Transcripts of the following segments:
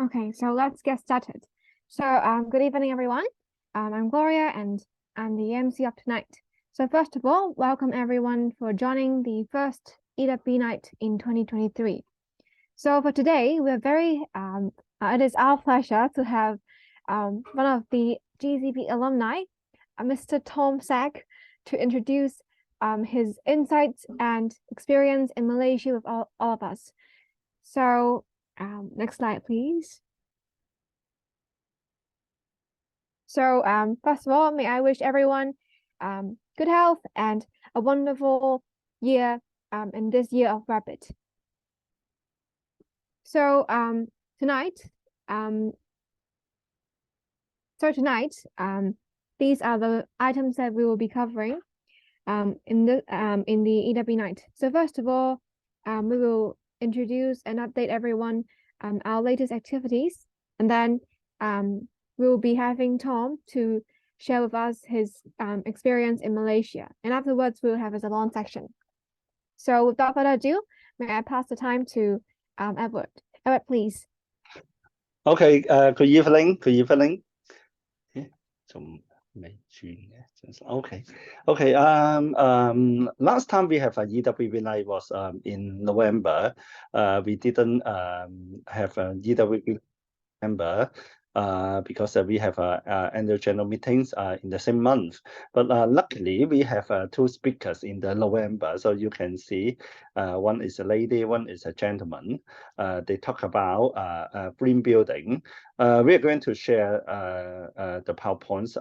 Okay, so let's get started. So, good evening, everyone. I'm Gloria, and I'm the MC of tonight. So, first of all, welcome everyone for joining the first EWB Night in 2023. So, for today, we're it is our pleasure to have one of the GCP alumni, Mr. Tom Sack, to introduce his insights and experience in Malaysia with all of us. So, next slide, please. So, first of all, may I wish everyone good health and a wonderful year in this year of rabbit. So, tonight, these are the items that we will be covering in the EWB Night. So, first of all, we will introduce and update everyone our latest activities, and then we will be having Tom to share with us his experience in Malaysia. And afterwards, we'll have a long section. So without further ado, may I pass the time to Edward. Edward, please. Okay, good evening. Good evening. Okay. Last time we have a EWB night was in November. We didn't have a EWB November because we have annual general meetings in the same month. But luckily, we have two speakers in the November. So you can see one is a lady, one is a gentleman. They talk about green building. We are going to share the PowerPoints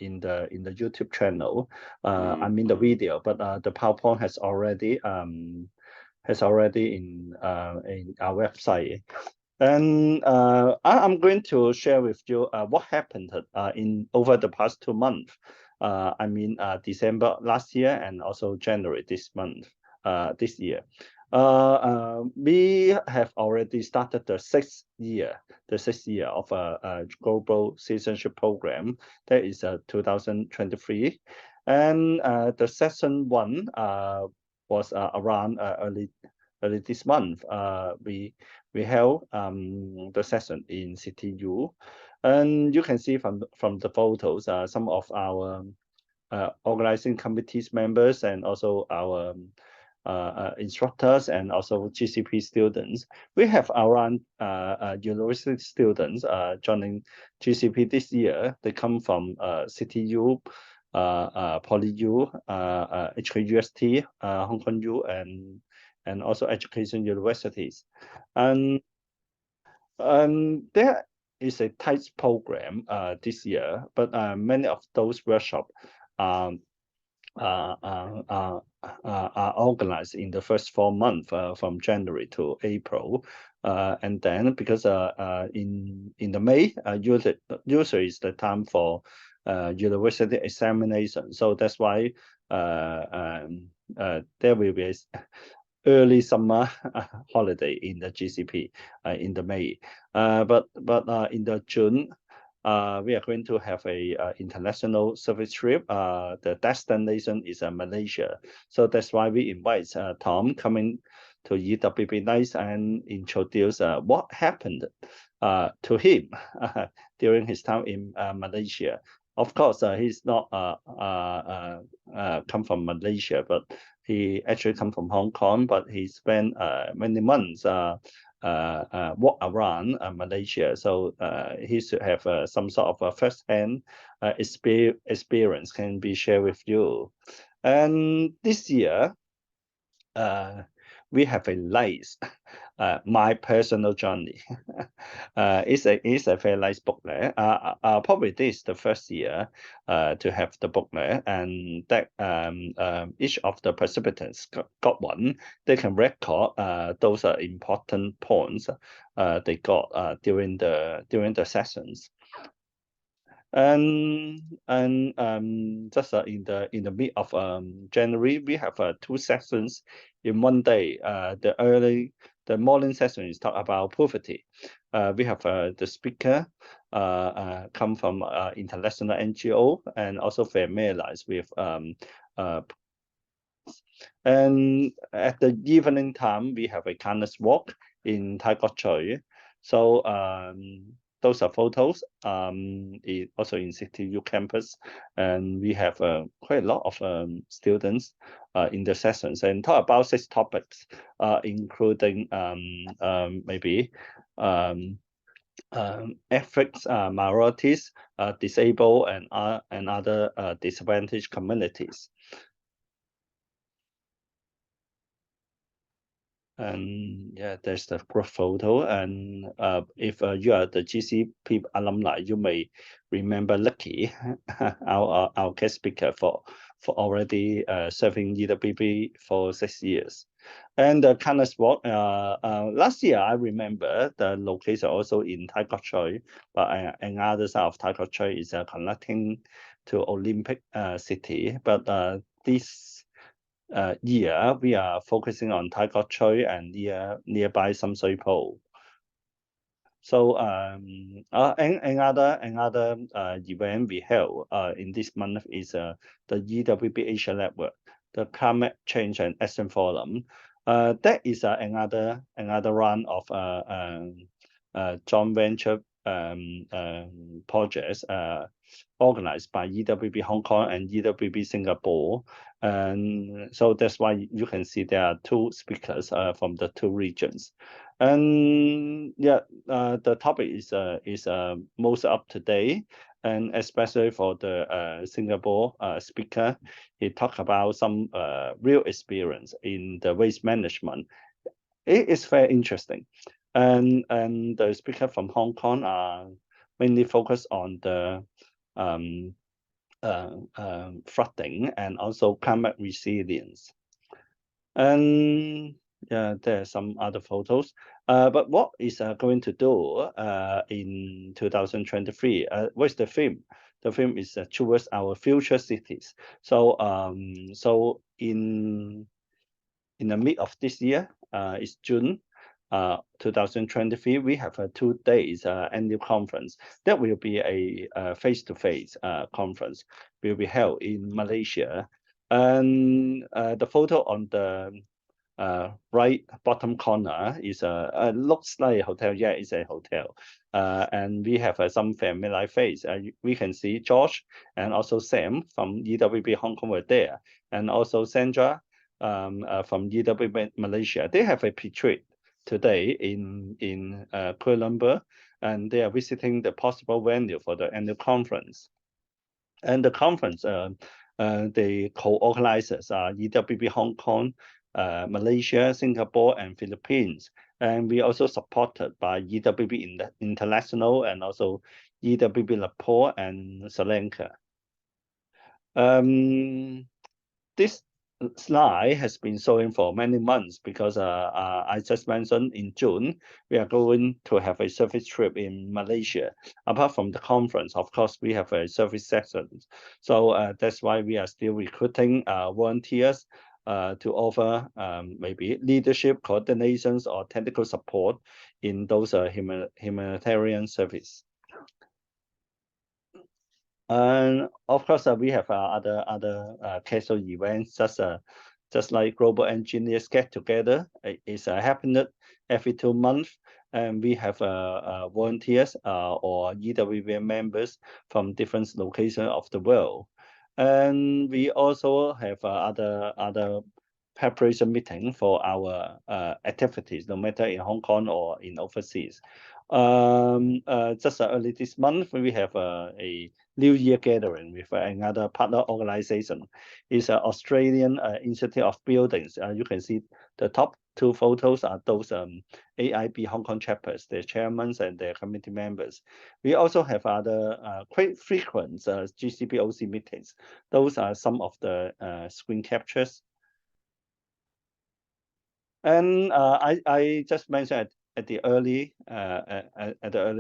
in the YouTube channel. I mean the video, but the PowerPoint has already in our website. And I'm going to share with you what happened over the past 2 months. I mean December last year and also January this year. We have already started the sixth year of a global citizenship program. That is 2023, and the session 1 was around early this month. We held the session in City U, and you can see from the photos some of our organizing committees members and also our instructors and also GCP students. We have around university students joining GCP this year. They come from City U, Poly U, HKUST, Hong Kong U, and also education universities. And there is a tight program this year, but many of those workshops are organized in the first 4 months from January to April. And then because in the May, usually is the time for university examination. So that's why there will be early summer holiday in the GCP in the May, but in the June we are going to have a international service trip. The destination is Malaysia, so that's why we invite Tom coming to EWB Night and introduce what happened to him during his time in Malaysia. Of course, he's not come from Malaysia, but he actually come from Hong Kong. But he spent many months walk around Malaysia, so he should have some sort of first-hand experience can be shared with you. And this year, we have a nice my personal journey. It's a very nice booklet. Probably this is the first year to have the booklet, and that each of the participants got one. They can record those important points they got during the sessions. And just in the mid of January, we have 2 sessions in one day. The morning session is talk about poverty. We have the speaker come from international NGO and also familiarized with and at the evening time we have a kindness walk in Tai Kok Tsui. So those are photos. Also in CTU campus, and we have quite a lot of students in the sessions and talk about 6 topics, including maybe ethnic minorities, disabled, and other disadvantaged communities. And yeah, there's the group photo. And if you are the GCP alumni, you may remember Lucky, our guest speaker for already serving EWB for 6 years. And the Canvas Walk, last year I remember the location also in Tai Kok Tsui, but another side of Tai Kok Tsui is connecting to Olympic City. But this year we are focusing on Tai Kok Tsui and nearby Sam Sui Po. So another event we held in this month is the EWB Asia Network, the Climate Change and Action Forum. That is another round of joint venture projects organized by EWB Hong Kong and EWB Singapore. And so that's why you can see there are 2 speakers from the 2 regions. And yeah, the topic is most up to date, and especially for the Singapore speaker, he talked about some real experience in the waste management. It is very interesting, and the speaker from Hong Kong are mainly focused on the flooding and also climate resilience. And yeah, there are some other photos. But what is going to do in 2023? What's the theme? The theme is towards our future cities. So so in the mid of this year, it's June 2023, we have a 2 days annual conference. That will be a face-to-face conference, will be held in Malaysia. And the photo on the right bottom corner is looks like a hotel. Yeah, it's a hotel. And we have some familiar face. We can see George and also Sam from EWB Hong Kong were there, and also Sandra from EWB Malaysia. They have a retreat today in Kuala Lumpur, and they are visiting the possible venue for the annual conference. And the conference, the co-organizers are EWB Hong Kong, Malaysia, Singapore, and Philippines. And we also supported by EWB International and also EWB Nepal and Sri Lanka. This slide has been showing for many months because I just mentioned in June, we are going to have a service trip in Malaysia. Apart from the conference, of course, we have a service session. So that's why we are still recruiting volunteers to offer maybe leadership, coordinations, or technical support in those humanitarian service. And of course, we have other casual events, just like Global Engineers Get Together. It's happening every 2 months, and we have volunteers or EWB members from different locations of the world. And we also have other preparation meeting for our activities, no matter in Hong Kong or in overseas. Just early this month, we have a New Year gathering with another partner organization. It's an Australian Institute of Buildings. You can see the top 2 photos are those AIB Hong Kong chapters, their chairmen and their committee members. We also have other quite frequent GCPOC meetings. Those are some of the screen captures. And I just mentioned at the early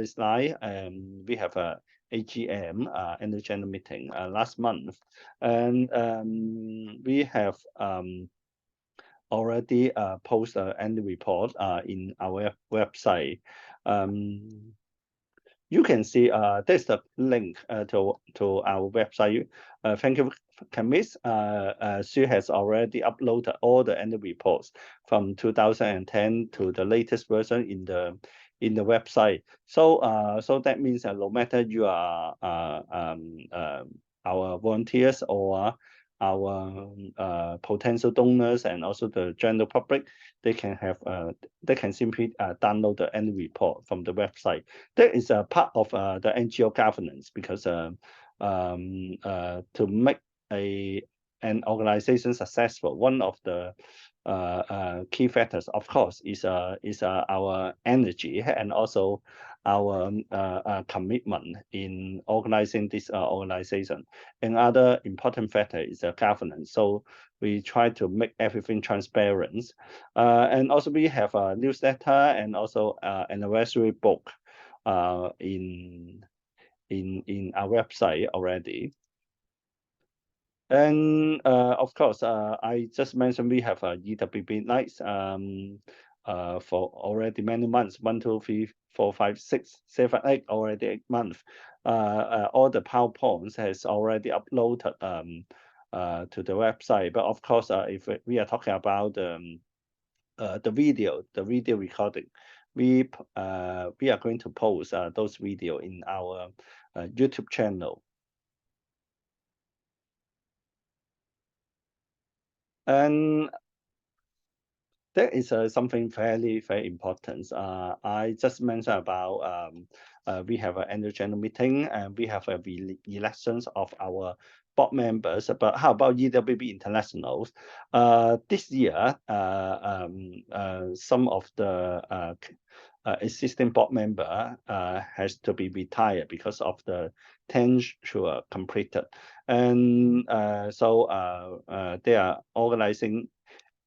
slide, we have a AGM annual general meeting last month, and we have already posted an annual report in our website. You can see there's a link to our website. Thank you, Camis. She has already uploaded all the annual reports from 2010 to the latest version in in the website. So so that means that no matter you are our volunteers or our potential donors and also the general public, they can simply download the annual report from the website. That is a part of the NGO governance, because to make an organization successful, one of the key factors, of course, is our energy and also our commitment in organizing this organization. Another important factor is governance. So we try to make everything transparent, and also we have a newsletter and also anniversary book in our website already. And of course, I just mentioned we have EWB nights for already many months, 1, 2, 3, 4, 5, 6, 7, 8, already 8 months. All the PowerPoints has already uploaded to the website. But of course, if we are talking about the video recording, we are going to post those video in our YouTube channel. And that is something very, very important. I just mentioned about we have an annual general meeting and we have elections of our board members. But how about EWB Internationals? This year, some of the existing board member has to be retired because of the tenure completed, and so they are organizing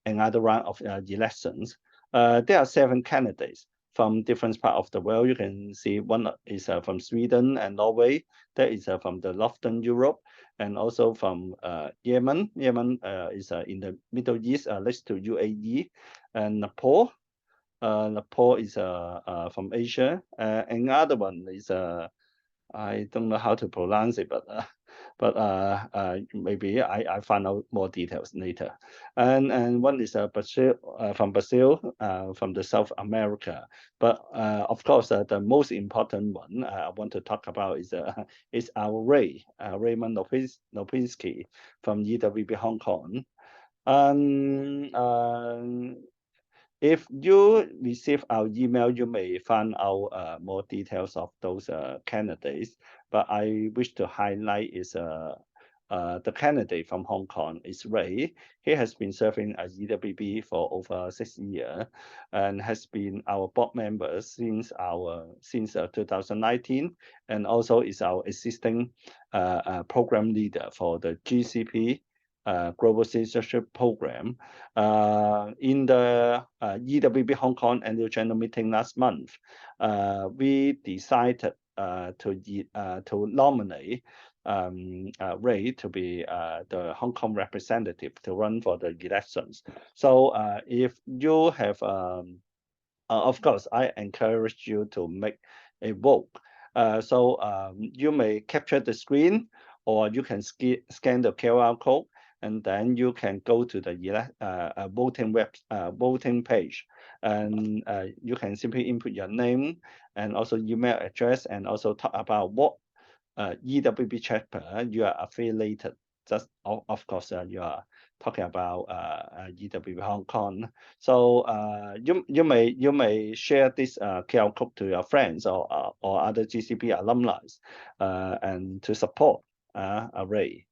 another round of elections. There are 7 candidates from different parts of the world. You can see one is from Sweden and Norway. That is from the Northern Europe, and also from Yemen. Yemen is in the Middle East, next to UAE, and Nepal. Nepal is from Asia. Another one is I don't know how to pronounce it, but maybe I find out more details later. And one is Brazil, from Brazil, from the South America. But of course, the most important one I want to talk about is our Raymond Lopinski from EWB Hong Kong. If you receive our email, you may find out more details of those candidates. But I wish to highlight is the candidate from Hong Kong is Ray. He has been serving as EWB for over 6 years and has been our board member since 2019, and also is our existing program leader for the GCP Global Citizenship Program. In the EWB Hong Kong annual general meeting last month, we decided to nominate Ray to be the Hong Kong representative to run for the elections. So if you have, of course, I encourage you to make a vote. So you may capture the screen, or you can scan the QR code, and then you can go to the voting page, and you can simply input your name and also email address, and also talk about what EWB chapter you are affiliated. Just of course you are talking about EWB Hong Kong. So you may share this QR code to your friends or other GCP alumni, and to support Ray.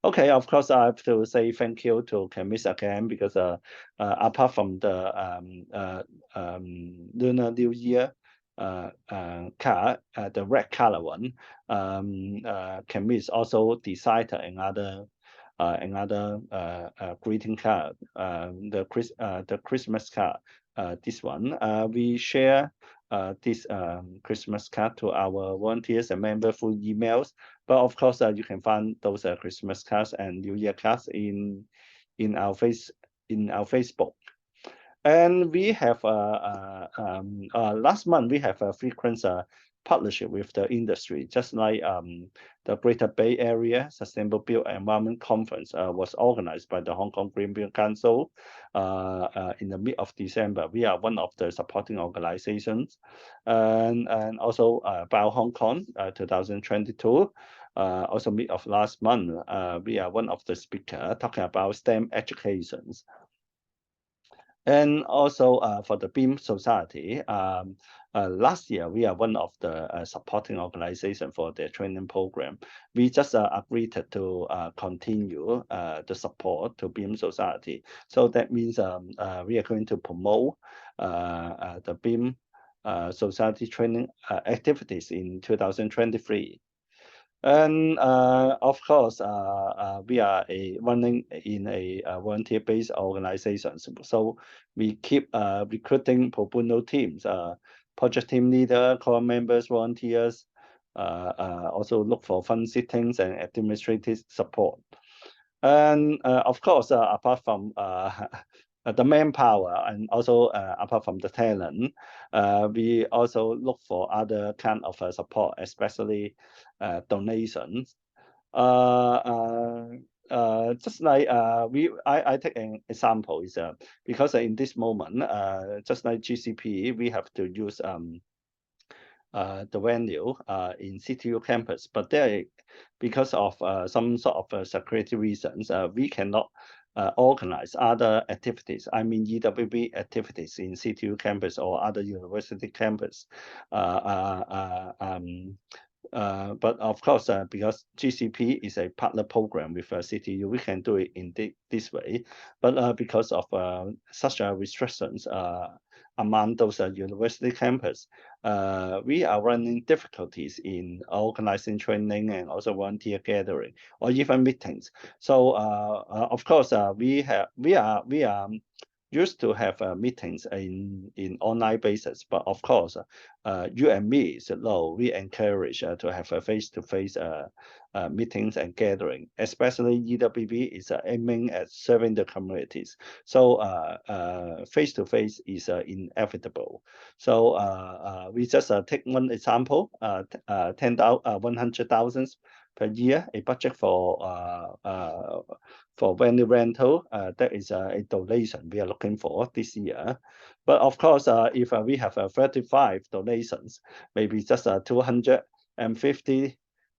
Okay, of course, I have to say thank you to Camis again, because apart from the Lunar New Year card, the red color one, Camis also decided another greeting card, the Christmas card. This one, we share this Christmas card to our volunteers and members through emails. But of course, you can find those Christmas cards and New Year cards in our Facebook. And we have last month we have a frequent partnership with the industry, just like the Greater Bay Area Sustainable Built Environment Conference was organized by the Hong Kong Green Build Council in the mid of December. We are one of the supporting organizations, and also Bio Hong Kong 2022. Also mid of last month, we are one of the speakers talking about STEM educations. And also for the BEAM Society, last year we are one of the supporting organization for their training program. We just agreed to continue the support to BEAM Society. So that means we are going to promote the BEAM Society training activities in 2023. And of course, we are running in a volunteer-based organization. So we keep recruiting pro bono teams, project team leader, core members, volunteers, also look for fund sittings and administrative support. And of course, apart from the manpower and also apart from the talent, we also look for other kind of support, especially donations. Just like I take an example is because in this moment, just like GCP, we have to use the venue in CTU campus, but there, because of some sort of security reasons, we cannot organize other activities. I mean EWB activities in CTU campus or other university campus. But of course, because GCP is a partner program with CTU, we can do it in this way. But because of such restrictions among those university campus, we are running difficulties in organizing training and also volunteer gathering or even meetings. So of course, we are used to have meetings in online basis, but of course, you and me should know we encourage to have a face-to-face meetings and gathering, especially EWB is aiming at serving the communities. So face-to-face is inevitable. So we just take one example, 100,000 per year, a budget for venue rental. That is a donation we are looking for this year. But of course, if we have 35 donations, maybe just $250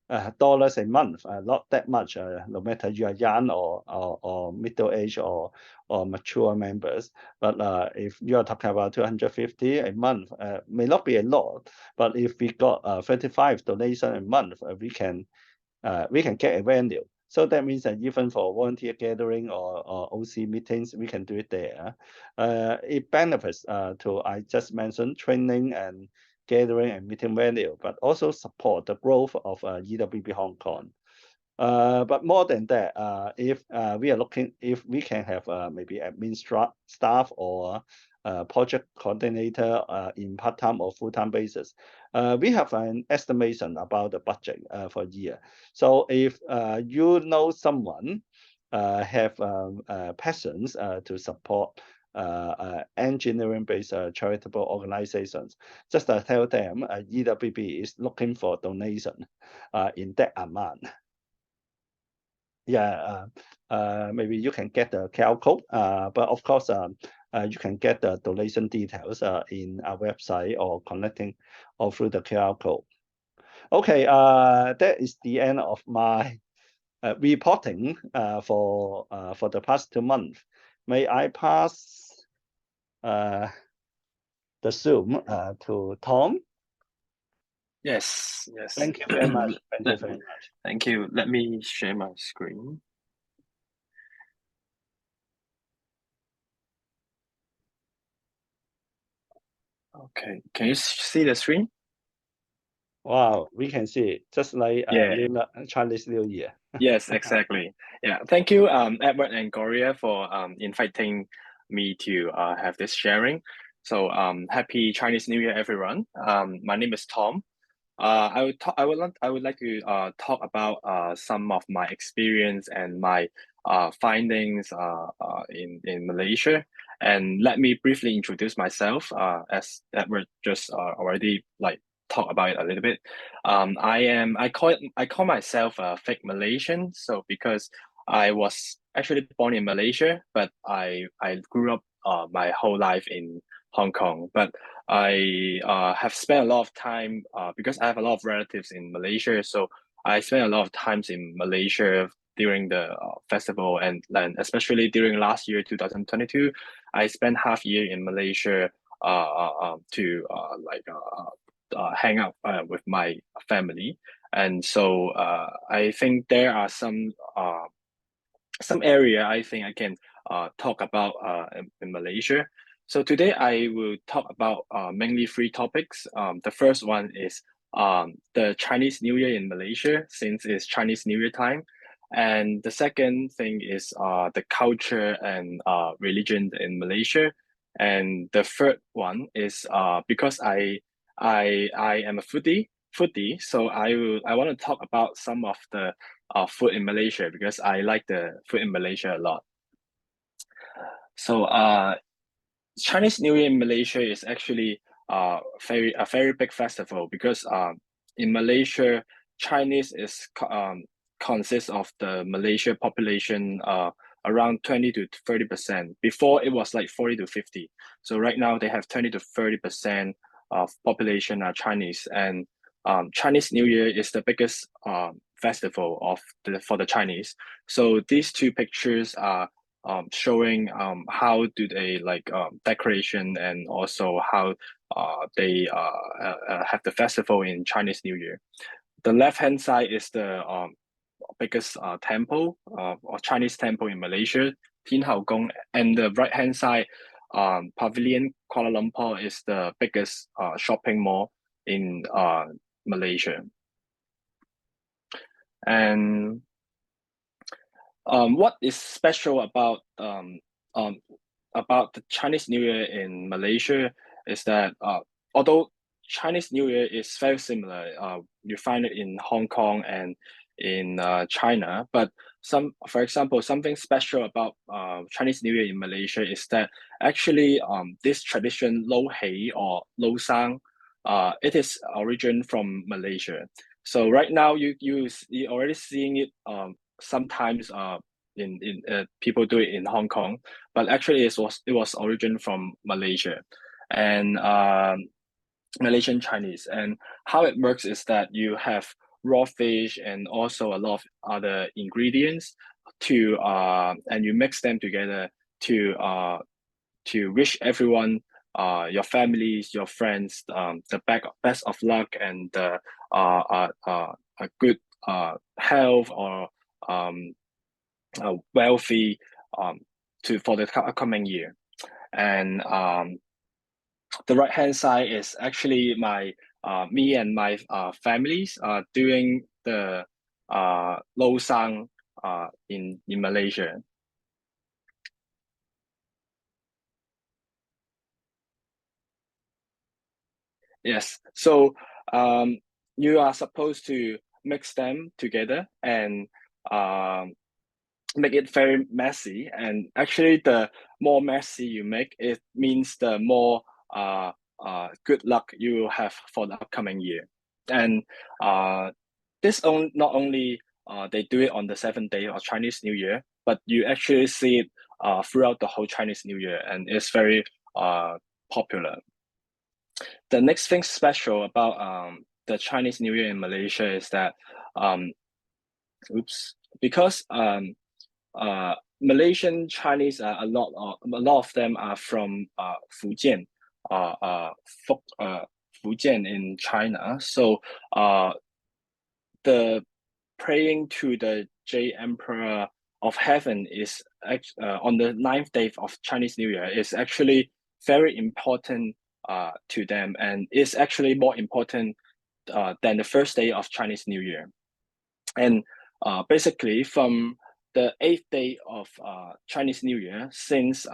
a month, not that much, no matter you are young or middle age or mature members. But if you are talking about 250 a month, may not be a lot, but if we got 35 donation a month, we can get a venue. So that means that even for volunteer gathering or OC meetings, we can do it there. It benefits to, I just mentioned, training and gathering and meeting venue, but also support the growth of EWB Hong Kong. But more than that, if we can have maybe admin staff or project coordinator in part-time or full-time basis, we have an estimation about the budget for a year. So if you know someone have passions to support engineering-based charitable organizations, just tell them EWB is looking for donation in that amount. Yeah, maybe you can get the QR code, but of course, you can get the donation details in our website or connecting or through the QR code. Okay, that is the end of my reporting for the past 2 months. May I pass the Zoom to Tom? Yes. Thank you very much. Thank you very much. Thank you. Let me share my screen. Okay, can you see the screen? Wow, we can see it, just like Chinese New Year. Yes, exactly. Yeah, thank you, Edward and Gloria, for inviting me to have this sharing. So happy Chinese New Year, everyone. My name is Tom. I would like to talk about some of my experience and my findings in Malaysia. And let me briefly introduce myself, as Edward just already talk about it a little bit. I call myself a fake Malaysian. So because I was actually born in Malaysia, but I grew up my whole life in Hong Kong. But I have spent a lot of time because I have a lot of relatives in Malaysia. So I spent a lot of times in Malaysia during the festival, and especially during last year, 2022, I spent half year in Malaysia to hang out with my family. And so I think there are some area I think I can talk about in Malaysia. So today I will talk about mainly three topics. The first one is the Chinese New Year in Malaysia, since it's Chinese New Year time. And the second thing is the culture and religion in Malaysia. And the third one is because I am a foodie, so I want to talk about some of the food in Malaysia because I like the food in Malaysia a lot. So Chinese New Year in Malaysia is actually a very big festival because in Malaysia, Chinese is consists of the Malaysia population around 20 to 30%. Before it was like 40 to 50. So right now they have 20 to 30% of population are Chinese, and Chinese New Year is the biggest festival for the Chinese. So these two pictures are showing how do they like decoration, and also how they have the festival in Chinese New Year. The left hand side is the biggest temple or Chinese temple in Malaysia, Tin Hau Gong, and the right hand side Pavilion Kuala Lumpur is the biggest shopping mall in Malaysia. And what is special about the Chinese New Year in Malaysia is that although Chinese New Year is very similar, you find it in Hong Kong and in China, but for example, something special about Chinese New Year in Malaysia is that actually this tradition Lo Hei or Lo Sang, it is origin from Malaysia. So right now you already seeing it sometimes in people do it in Hong Kong, but actually it was origin from Malaysia and Malaysian Chinese. And how it works is that you have raw fish and also a lot of other ingredients to and you mix them together to wish everyone, your families, your friends, the best of luck and a good health or wealthy for the upcoming year. And the right hand side is actually me and my families doing the Lo Sang in Malaysia. Yes, so you are supposed to mix them together and make it very messy. And actually, the more messy you make, it means the more good luck you will have for the upcoming year. And this not only they do it on the 7th day of Chinese New Year, but you actually see it throughout the whole Chinese New Year, and it's very popular. The next thing special about the Chinese New Year in Malaysia is that because Malaysian Chinese a lot of them are from Fujian, Fujian in China. So the praying to the Jade Emperor of Heaven is on the 9th day of Chinese New Year is actually very important to them, and it's actually more important than the first day of Chinese New Year. And basically from the 8th day of Chinese New Year, since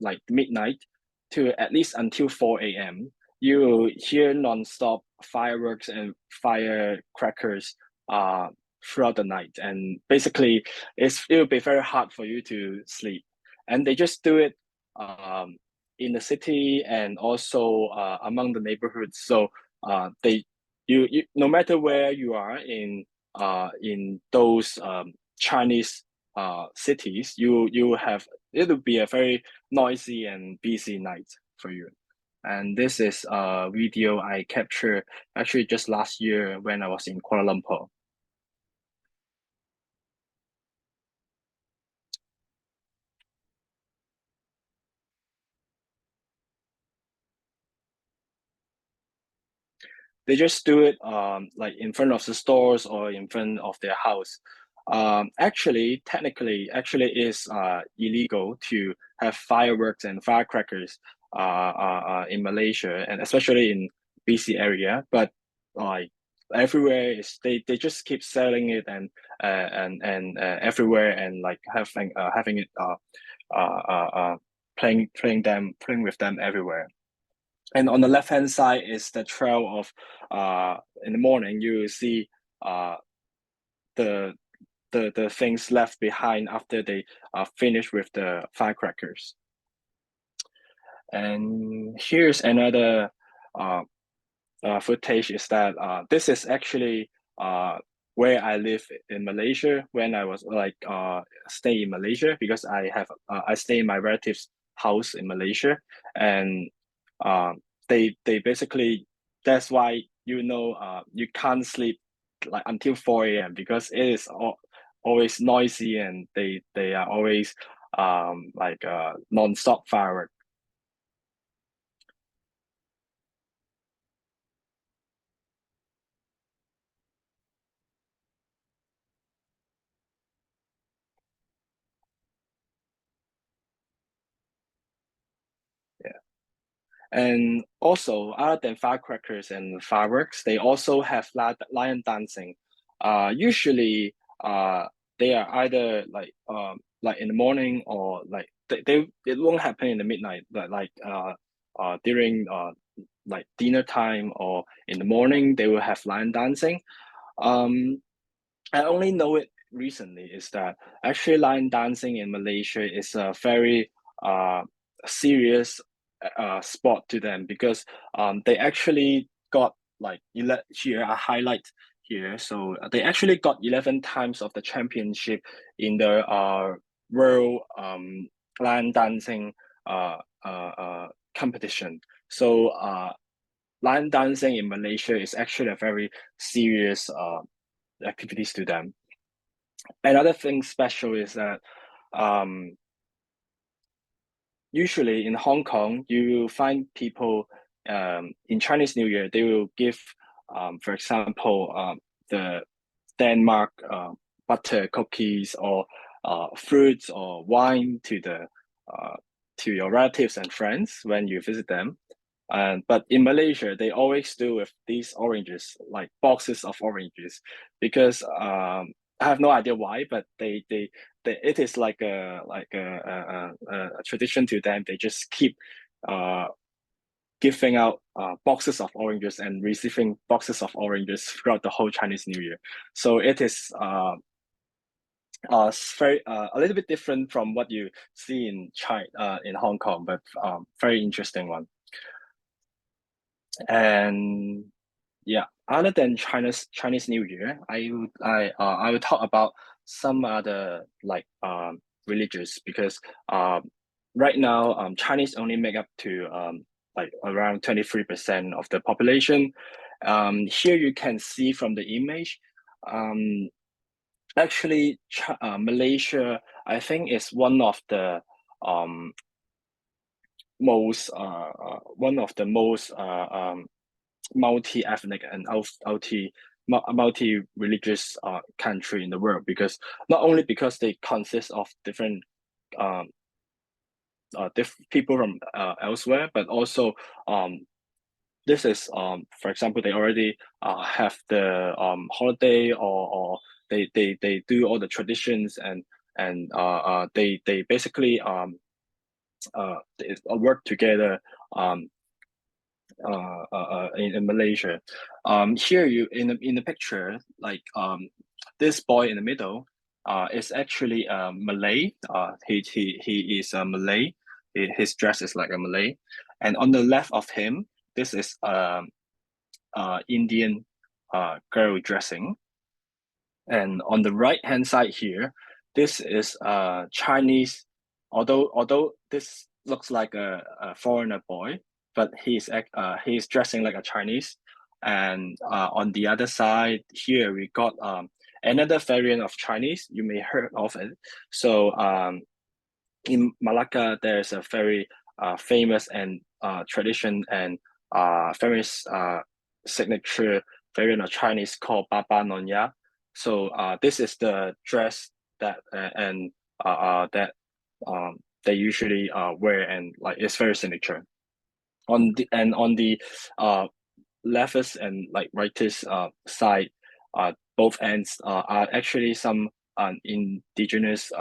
like midnight to at least until 4 a.m., you hear non-stop fireworks and firecrackers throughout the night. And basically it will be very hard for you to sleep. And they just do it in the city and also among the neighborhoods. So they you no matter where you are in those Chinese cities, you have it will be a very noisy and busy night for you. And this is a video I captured actually just last year when I was in Kuala Lumpur. They just do it like in front of the stores or in front of their house. Actually, technically, is illegal to have fireworks and firecrackers in Malaysia, and especially in BC area. But like everywhere is they just keep selling it and everywhere, and like having it playing with them everywhere. And on the left hand side is the trail of in the morning you will see the things left behind after they finish with the firecrackers. And here's another footage is that this is actually where I live in Malaysia when I was like stay in Malaysia, because I stay in my relatives' house in Malaysia, and they basically, that's why you can't sleep like until 4 a.m. because it is always noisy, and they are always like non-stop firework. And also, other than firecrackers and fireworks, they also have lion dancing. Usually, they are either like in the morning, or like it won't happen in the midnight, but like during like dinner time or in the morning, they will have lion dancing. I only know it recently is that actually lion dancing in Malaysia is a very serious sport to them, because they actually got like here a highlight here. So they actually got 11 times of the championship in the world lion dancing competition. So lion dancing in Malaysia is actually a very serious activities to them. Another thing special is that usually in Hong Kong, you will find people in Chinese New Year, they will give, for example, the Denmark butter cookies or fruits or wine to your relatives and friends when you visit them. But in Malaysia, they always do with these oranges, like boxes of oranges, because I have no idea why, but it is like a tradition to them. They just keep giving out boxes of oranges and receiving boxes of oranges throughout the whole Chinese New Year. So it is very a little bit different from what you see in in Hong Kong, but very interesting one. And yeah, other than Chinese New Year, I would talk about some other like religions, because right now Chinese only make up to like around 23% of the population. Here you can see from the image, actually Malaysia, I think, is one of the most multi-ethnic and multi-religious country in the world, because not only because they consist of different people from elsewhere, but also this is for example, they already have the holiday, or they do all the traditions, and they basically work together in Malaysia. Here you in the picture, like this boy in the middle is actually a Malay. He is a Malay. His dress is like a Malay, and on the left of him, this is Indian girl dressing. And on the right hand side here, this is Chinese. Although this looks like a foreigner boy, but he's dressing like a Chinese. And on the other side here, we got another variant of Chinese. You may heard of it. So in Malacca, there's a very famous and tradition and famous signature variant of Chinese called Baba Nonya. So this is the dress that they usually wear, and like it's very signature. On the leftist and like rightist side, both ends are actually some indigenous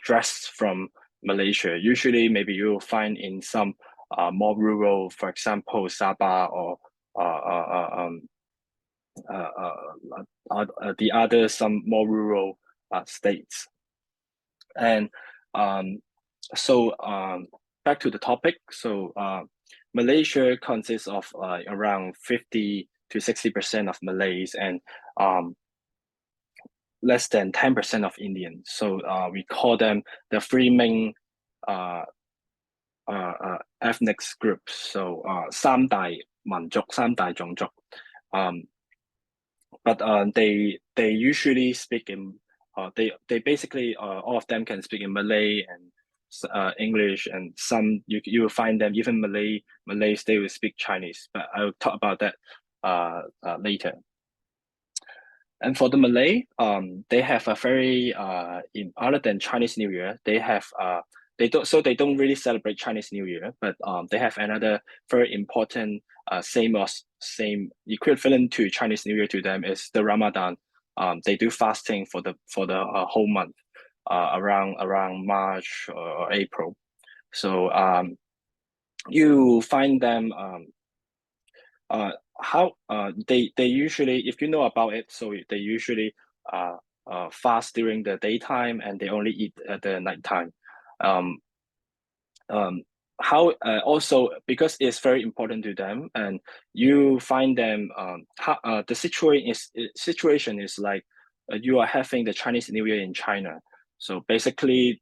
dress from Malaysia. Usually, maybe you'll find in some more rural, for example, Sabah or the other some more rural states. And so back to the topic. So Malaysia consists of around 50 to 60% of Malays and less than 10% of Indians. So we call them the three main ethnic groups. So 三大民族, 三大種族. But they usually speak in they basically all of them can speak in Malay and English, and some you will find them even Malays they will speak Chinese. But I'll talk about that later. And for the Malay, they have a very other than Chinese New Year, they have they don't really celebrate Chinese New Year, but they have another very important same equivalent to Chinese New Year to them is the Ramadan. They do fasting for the whole month, around March or April. So you find them how they usually, if you know about it, so they usually fast during the daytime and they only eat at the nighttime. How also because it's very important to them, and you find them the situation is like you are having the Chinese New Year in China. So basically,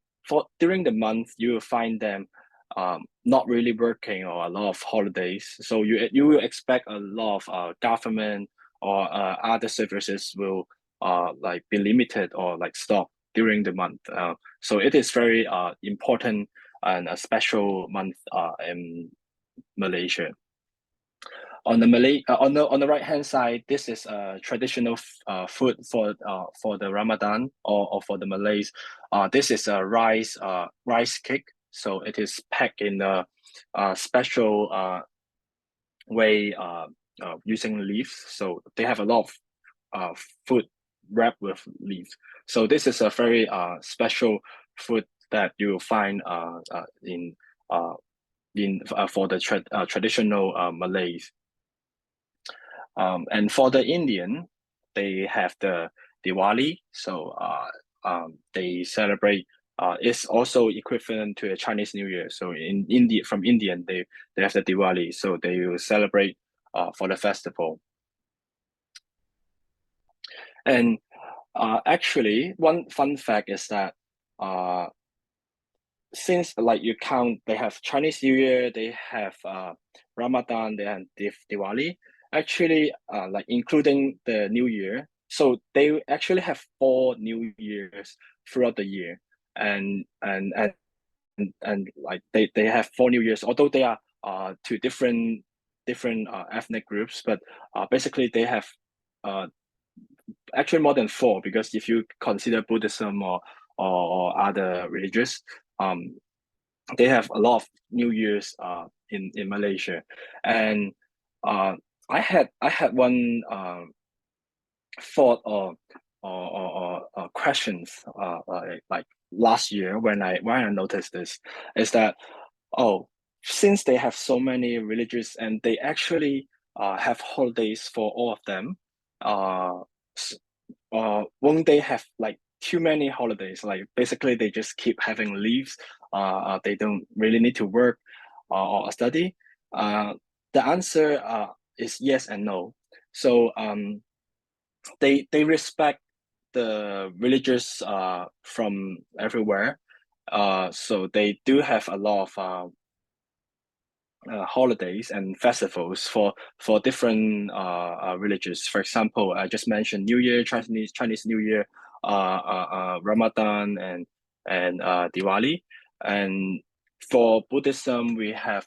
during the month, you will find them not really working or a lot of holidays. So you will expect a lot of government or other services will like be limited or like stop during the month. So it is very important and a special month in Malaysia. On the right hand side, this is traditional food for the Ramadan or for the Malays. This is a rice cake. So it is packed in a special way using leaves. So they have a lot of food wrapped with leaves. So this is a very special food that you will find for the traditional Malays. And for the Indian, they have the Diwali. So they celebrate. It's also equivalent to a Chinese New Year. So in India, from Indian, they have the Diwali. So they will celebrate for the festival. And actually, one fun fact is that since like you count, they have Chinese New Year, they have Ramadan, they have Diwali. Actually, like including the New Year, so they actually have 4 New Years throughout the year, and like they have 4 New Years, although they are two different ethnic groups, but basically they have actually more than 4, because if you consider Buddhism or other religious, they have a lot of New Years in Malaysia. And I had one thought or questions like last year when I noticed this, is that since they have so many religious and they actually have holidays for all of them, won't they have like too many holidays? Like basically they just keep having leaves. They don't really need to work or study. The answer is yes and no. So they respect the religious from everywhere. So they do have a lot of holidays and festivals for different religions. For example, I just mentioned New Year, Chinese New Year, Ramadan, and Diwali. And for Buddhism, we have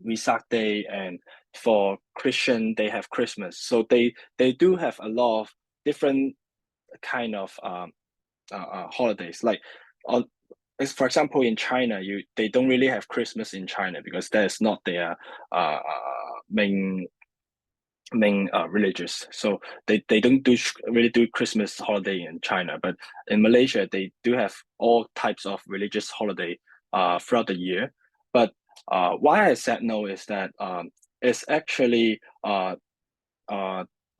Wesak Day, and for Christian, they have Christmas. So they do have a lot of different kind of holidays. Like on, for example, in China, they don't really have Christmas in China because that is not their main religious. So they don't really do Christmas holiday in China. But in Malaysia, they do have all types of religious holiday throughout the year. But why I said no is that it's actually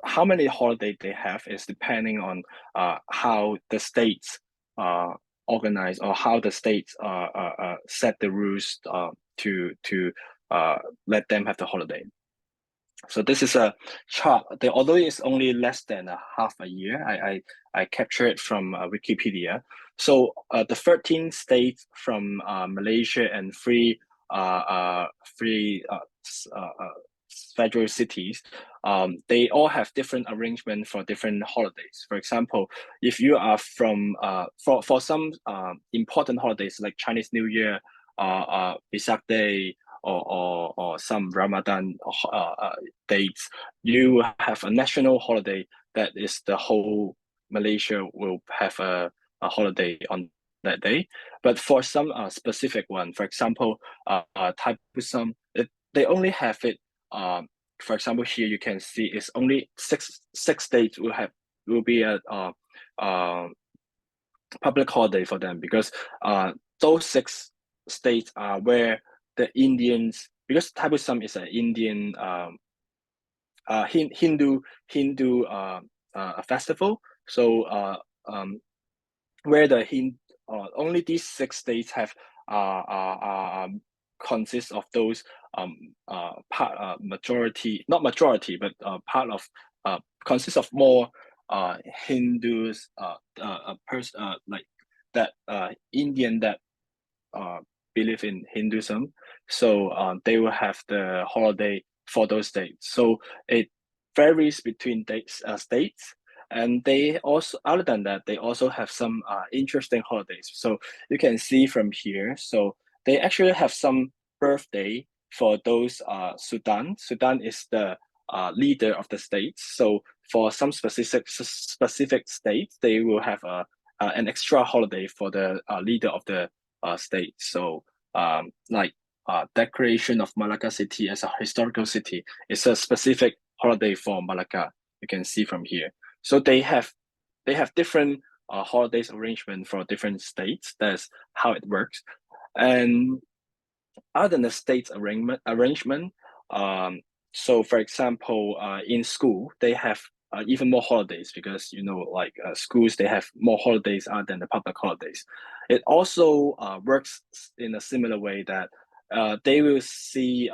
how many holiday they have is depending on how the states organize, or how the states set the rules to let them have the holiday. So this is a chart. Although it's only less than a half a year, I capture it from Wikipedia. So the 13 states from Malaysia and three federal cities, they all have different arrangement for different holidays. For example, if you are from for some important holidays like Chinese New Year, Wesak Day, or some Ramadan dates, you have a national holiday that is the whole Malaysia will have a holiday on that day. But for some specific one, for example, Thaipusam, they only have it. For example, here you can see it's only six days will be a public holiday for them, because those 6 states are where the Indians, because Thaipusam is an Indian Hindu festival. So where the only these 6 states have consists of those majority, not majority, but part of consists of more Hindus, like that Indian that believe in Hinduism. So they will have the holiday for those dates. So it varies between states. And they also, other than that, they also have some interesting holidays. So you can see from here. So they actually have some birthday for those Sudan. Sudan is the leader of the states. So for some specific states, they will have an extra holiday for the leader of the state. So like declaration of Malacca city as a historical city is a specific holiday for Malacca. You can see from here. So they have different holidays arrangement for different states. That's how it works. And other than the states arrangement, so for example, in school they have even more holidays, because like schools, they have more holidays other than the public holidays. It also works in a similar way that they will see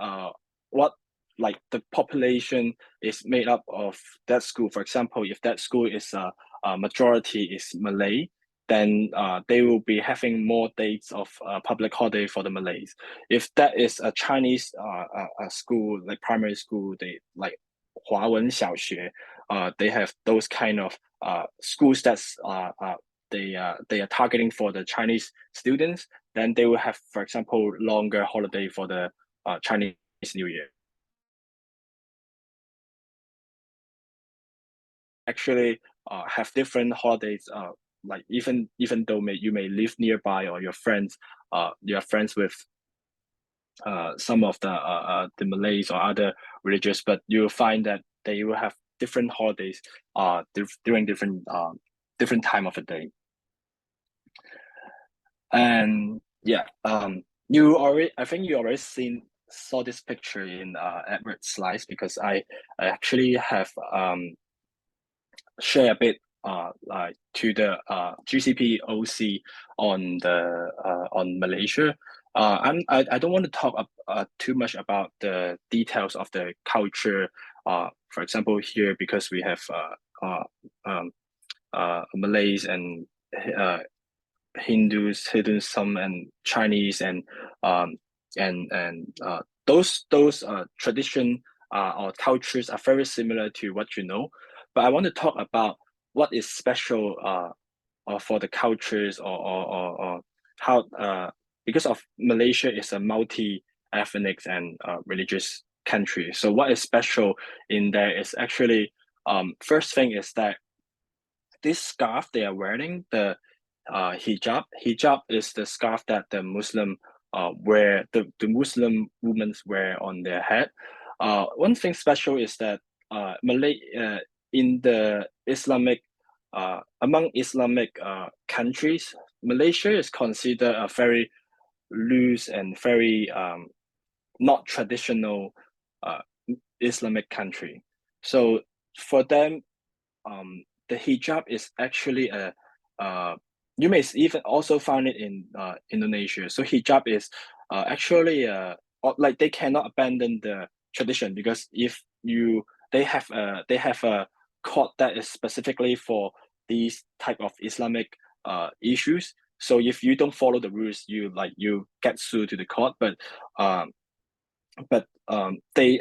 what, like, the population is made up of that school. For example, if that school is a majority is Malay, then they will be having more dates of public holiday for the Malays. If that is a Chinese school, like primary school, they like 华文小学, they have those kind of schools that's they are targeting for the Chinese students. Then they will have, for example, longer holiday for the Chinese New Year. Actually have different holidays, like even though you may live nearby, or you're friends with some of the Malays or other religious, but you'll find that they will have different holidays during different time of the day. And yeah, I think you already saw this picture in Edward's slides, because I actually have share a bit to the GCP OC on Malaysia. I don't want to talk too much about the details of the culture. For example, here because we have Malays and Hindus, Hinduism and Chinese and those tradition or cultures are very similar to what you know. But I want to talk about what is special for the cultures or how because of Malaysia is a multi-ethnic and religious country. So what is special in there is actually first thing is that this scarf they are wearing, the hijab. Hijab is the scarf that the Muslim wear, the Muslim women wear on their head. One thing special is that in the Islamic among Islamic countries, Malaysia is considered a very loose and very not traditional Islamic country. So for them, the hijab is actually a you may even also find it in Indonesia. So hijab is actually like they cannot abandon the tradition because if they have a code that is specifically for these type of Islamic issues. So if you don't follow the rules, you get sued to the court. But they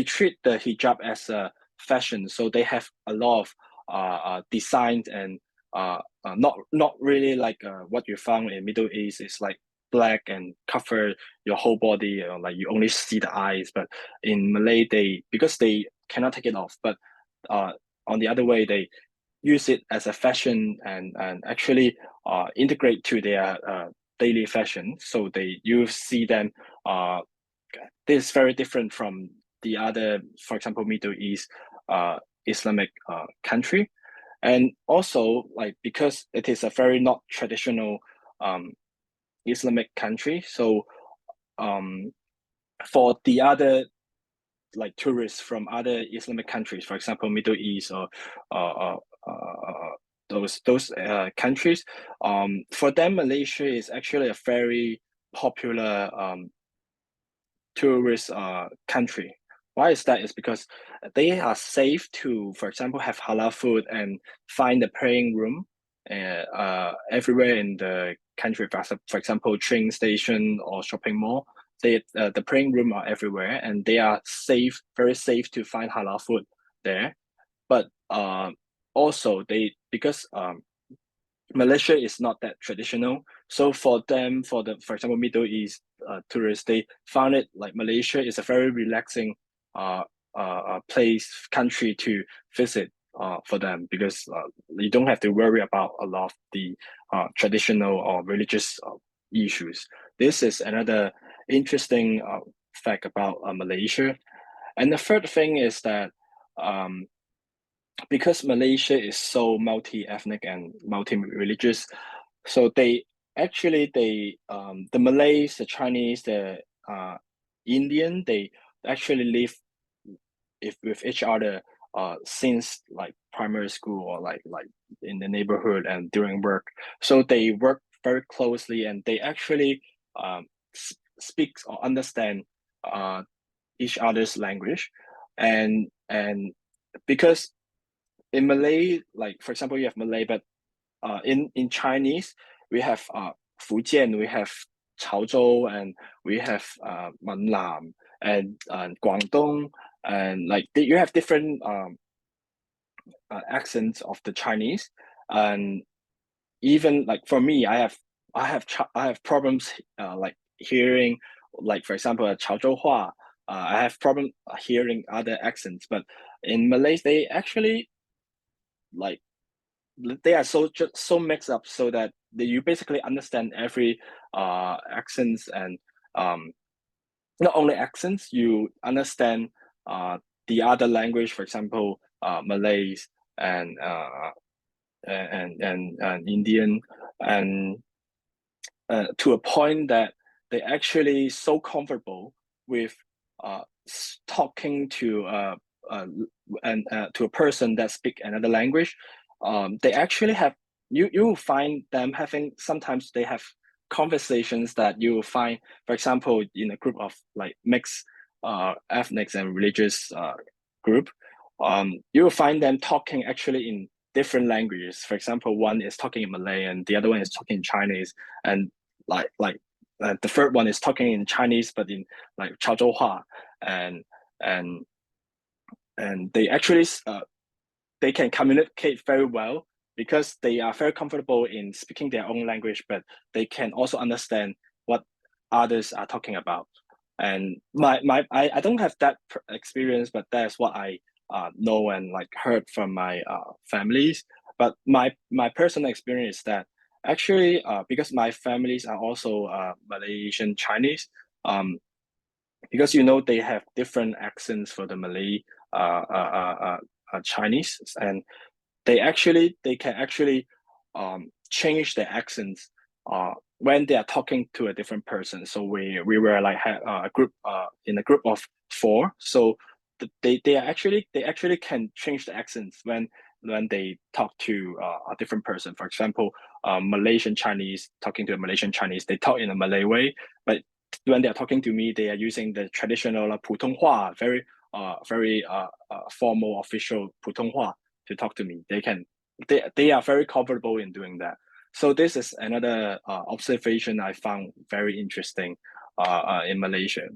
treat the hijab as a fashion. So they have a lot of designs and not really like what you found in Middle East. It's like black and cover your whole body, like you only see the eyes. But in Malay, because they cannot take it off. But on the other way, they use it as a fashion and actually integrate to their daily fashion. So you see them. This is very different from the other, for example, Middle East Islamic country. And also, like because it is a very not traditional Islamic country, so for the other like tourists from other Islamic countries, for example, Middle East or those countries, for them, Malaysia is actually a very popular tourist country. Why is that? Is because they are safe to, for example, have halal food and find a praying room everywhere in the country. For example, train station or shopping mall. The praying room are everywhere, and they are safe, very safe to find halal food there. But also because Malaysia is not that traditional. So for them, for example, Middle East tourists, they found it like Malaysia is a very relaxing country to visit for them because you don't have to worry about a lot of the traditional or religious issues. This is another interesting fact about Malaysia. And the third thing is that because Malaysia is so multi-ethnic and multi-religious, so the Malays, the Chinese, the Indian, they actually live with each other since like primary school or like in the neighborhood and during work. So they work very closely and they actually speak or understand each other's language, and because in Malay, like for example, you have Malay, but in Chinese we have Fujian, we have Chaozhou, and we have Manlam and Guangdong, and like you have different accents of the Chinese, and even like for me, I have problems like hearing, like for example, Chaozhou Hua. I have problem hearing other accents, but in Malay, they actually like they are so mixed up so that you basically understand every accents and not only accents, you understand the other language, for example, Malays and Indian, and to a point that they actually so comfortable with talking to to a person that speak another language. They actually have you will find them having sometimes they have conversations that you will find, for example, in a group of like mixed ethnic and religious group, you will find them talking actually in different languages. For example, one is talking in Malay and the other one is talking in Chinese, and the third one is talking in Chinese but in like Chaozhouhua, and they actually they can communicate very well because they are very comfortable in speaking their own language, but they can also understand what others are talking about. And I don't have that experience, but that's what I know and like heard from my families. But my personal experience is that actually because my families are also Malaysian Chinese, because they have different accents for the Malay Chinese, and they can actually change their accents when they are talking to a different person. So we were like a group in a group of 4. So they actually can change the accents when they talk to a different person. For example, Malaysian Chinese talking to a Malaysian Chinese, they talk in a Malay way, but when they are talking to me, they are using the traditional 普通话, very formal official 普通话 to talk to me. They are very comfortable in doing that. So this is another observation I found very interesting in Malaysia.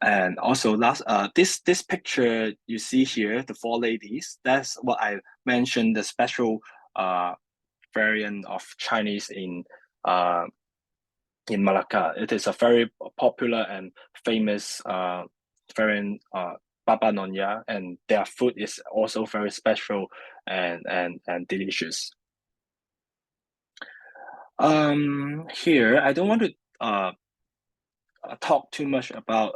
And also this picture you see here, the 4 ladies, that's what I mentioned, the special variant of Chinese in Malacca. It is a very popular and famous variant, Baba Nonya, and their food is also very special and delicious. Here I don't want to talk too much about.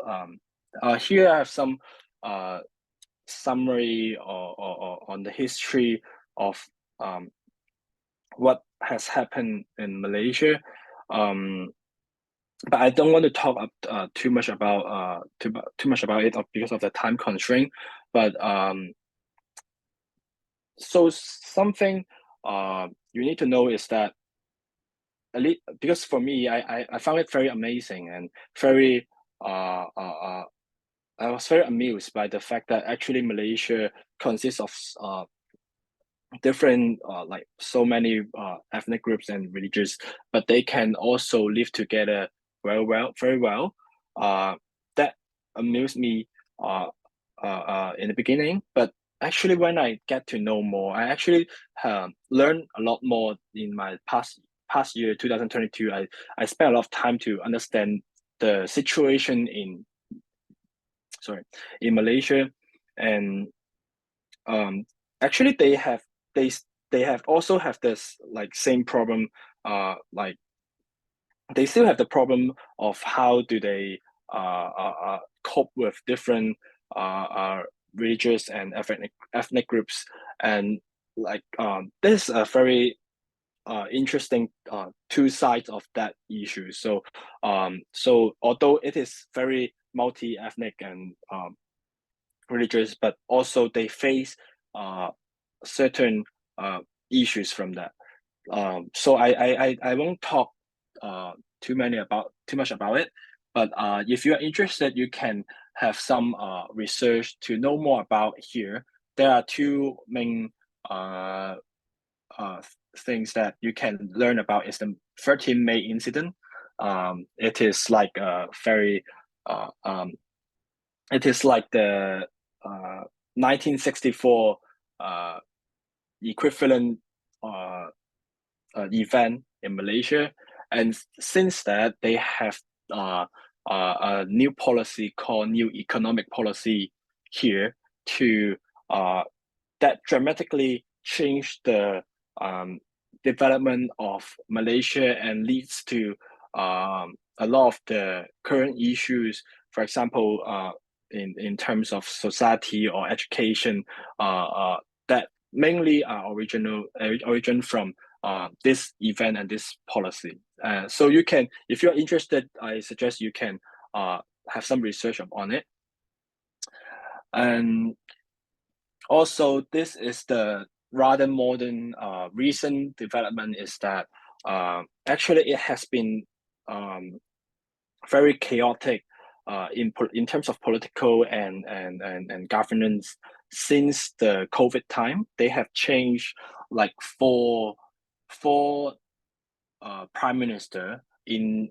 Here I have some summary or on the history of what has happened in Malaysia. But I don't want to talk too much about it because of the time constraint. But so something you need to know is that because for me, I found it very amazing and very I was very amused by the fact that actually Malaysia consists of different like so many ethnic groups and religions, but they can also live together very well. That amused me in the beginning, but actually when I get to know more, I actually learned a lot more in my past year, 2022. I spent a lot of time to understand the situation in Malaysia, and actually they also have this like same problem. Like they still have the problem of how do they cope with different religious and ethnic groups, and like this is a very interesting 2 sides of that issue. So although it is very multi-ethnic and religious, but also they face certain issues from that. So I won't talk too much about it, but if you are interested, you can have some research to know more about here. There are 2 main things that you can learn about. Is the 13 May incident. It is like very it is like the 1964 equivalent event in Malaysia, and since that they have a new policy called New Economic Policy here to that dramatically changed the development of Malaysia and leads to a lot of the current issues. For example, in terms of society or education, that mainly are origin from this event and this policy. So you can, if you're interested, I suggest you can have some research on it. And also, this is the rather modern recent development, is that actually it has been very chaotic in terms of political and governance since the COVID time. They have changed like four prime minister in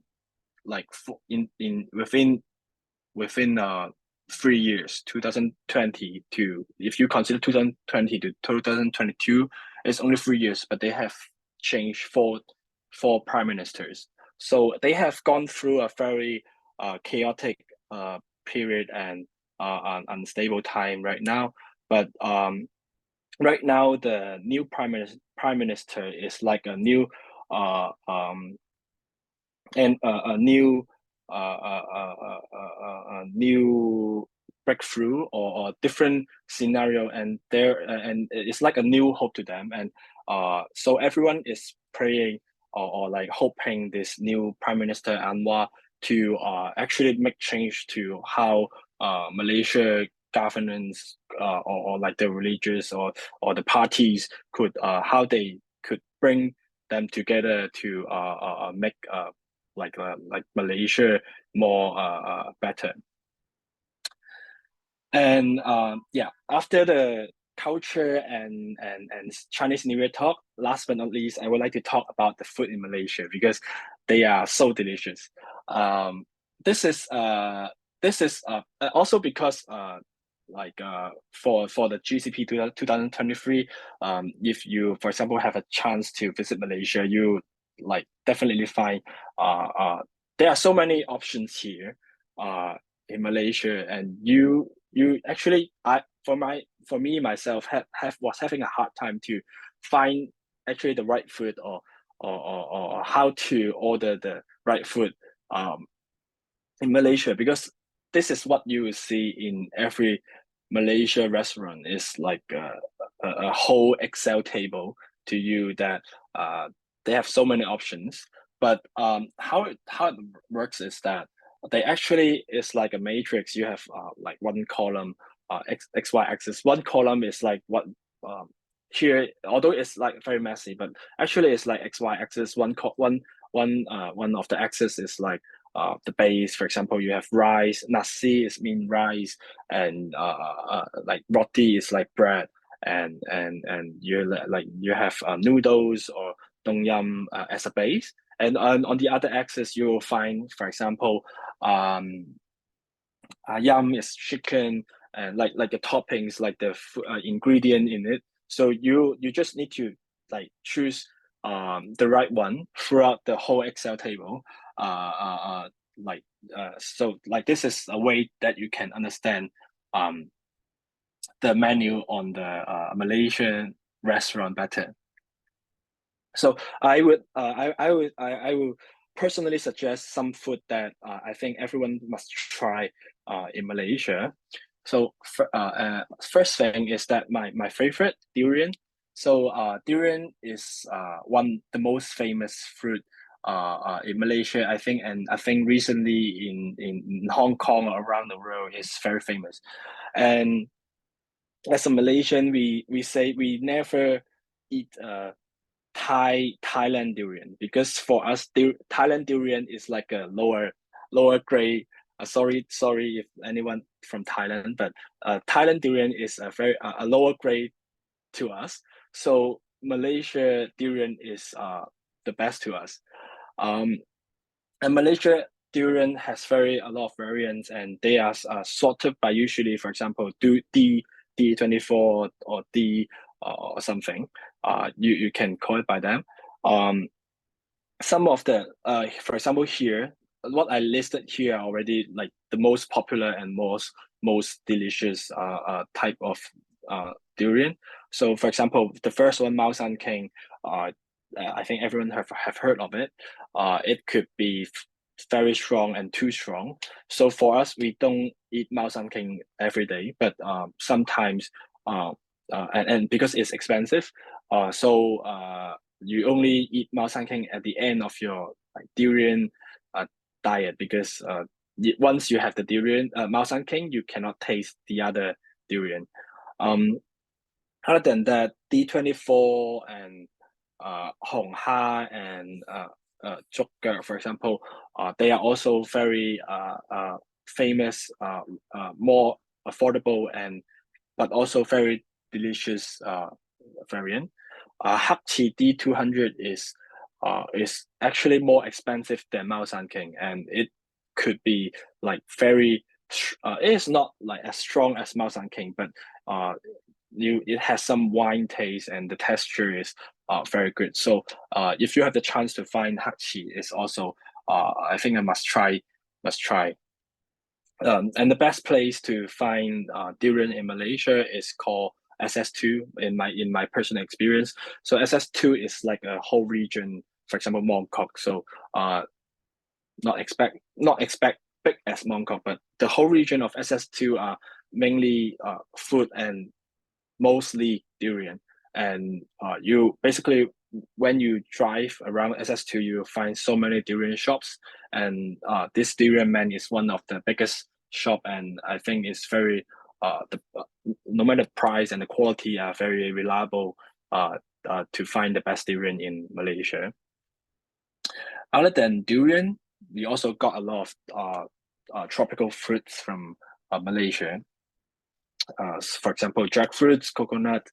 like within 3 years, 2020 to, if you consider 2020 to 2022, it's only 3 years, but they have changed four prime ministers. So they have gone through a very chaotic period and unstable time right now. But right now, the new prime minister is like a new a new breakthrough or different scenario, and it's like a new hope to them, and so everyone is praying or like hoping this new Prime Minister Anwar to actually make change to how Malaysia governance or like the religious or the parties could how they could bring them together to make like Malaysia more better. And yeah, after the culture and Chinese New Year talk, last but not least, I would like to talk about the food in Malaysia because they are so delicious. This is also because for the GCP 2023, if you, for example, have a chance to visit Malaysia, you like definitely find there are so many options here in Malaysia, and you actually, for me myself was having a hard time to find actually the right food or how to order the right food in Malaysia, because this is what you will see in every Malaysia restaurant, is like a whole Excel table to you that they have so many options. But how it works is that they actually is like a matrix. You have like one column x y axis. One column is like what here, although it's like very messy, but actually it's like x y axis. One of the axis is like the base. For example, you have rice. Nasi is mean rice, and like roti is like bread, and you have noodles or tom yum as a base. And on the other axis, you will find, for example, yum is chicken, and like the toppings, like the ingredient in it. So you just need to like choose the right one throughout the whole Excel table. So like this is a way that you can understand the menu on the Malaysian restaurant better. So I would personally suggest some food that I think everyone must try in Malaysia. So first thing is that my favorite, durian. So durian is the most famous fruit in Malaysia, I think, and I think recently in Hong Kong or around the world is very famous. And as a Malaysian, we say we never eat Thailand durian, because for us Thailand durian is like a lower grade. Sorry if anyone from Thailand, but Thailand durian is a lower grade to us. So Malaysia durian is the best to us. And Malaysia durian has a lot of variants, and they are sorted by usually, for example, D24 or D or something. You can call it by them. Some of the for example here, what I listed here are already like the most popular and most delicious type of durian. So for example, the first one, Mao San King, I think everyone have heard of it. It could be very strong and too strong. So for us, we don't eat Mao San King every day, but sometimes and because it's expensive, so you only eat Mao San King at the end of your like durian diet, because once you have the durian Mao San King, you cannot taste the other durian. Other than that, D24 and Hong Ha and Zhuge, for example, they are also very famous, more affordable but also very delicious variant. Hak Qi D200 is actually more expensive than Mao Shan King, and it could be like very. It is not like as strong as Mao Shan King, but it has some wine taste and the texture is very good. So if you have the chance to find Hak Qi, it's also I think a must try. And the best place to find durian in Malaysia is called SS2 in my personal experience. So SS2 is like a whole region, for example, Mongkok. So not expect big as Mongkok, but the whole region of SS2 are mainly food and mostly durian. And you basically, when you drive around SS2, you find so many durian shops, and this durian man is one of the biggest shop, and I think it's very no matter the price and the quality are very reliable to find the best durian in Malaysia. Other than durian, we also got a lot of tropical fruits from Malaysia. For example, jackfruits, coconut,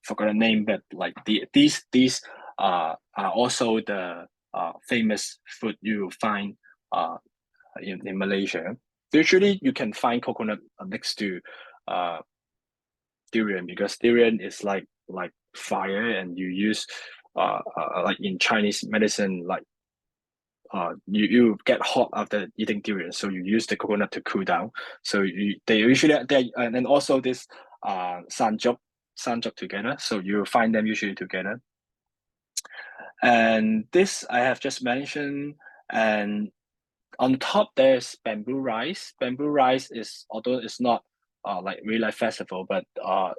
forgot the name, but like these are also the famous food you find in Malaysia. Usually, you can find coconut next to durian because durian is like fire, and you use like in Chinese medicine, like you get hot after eating durian, so you use the coconut to cool down. So and also this sanjok together, so you find them usually together. And this I have just mentioned, and on top there's bamboo rice. Bamboo rice is, although it's not like real life festival, but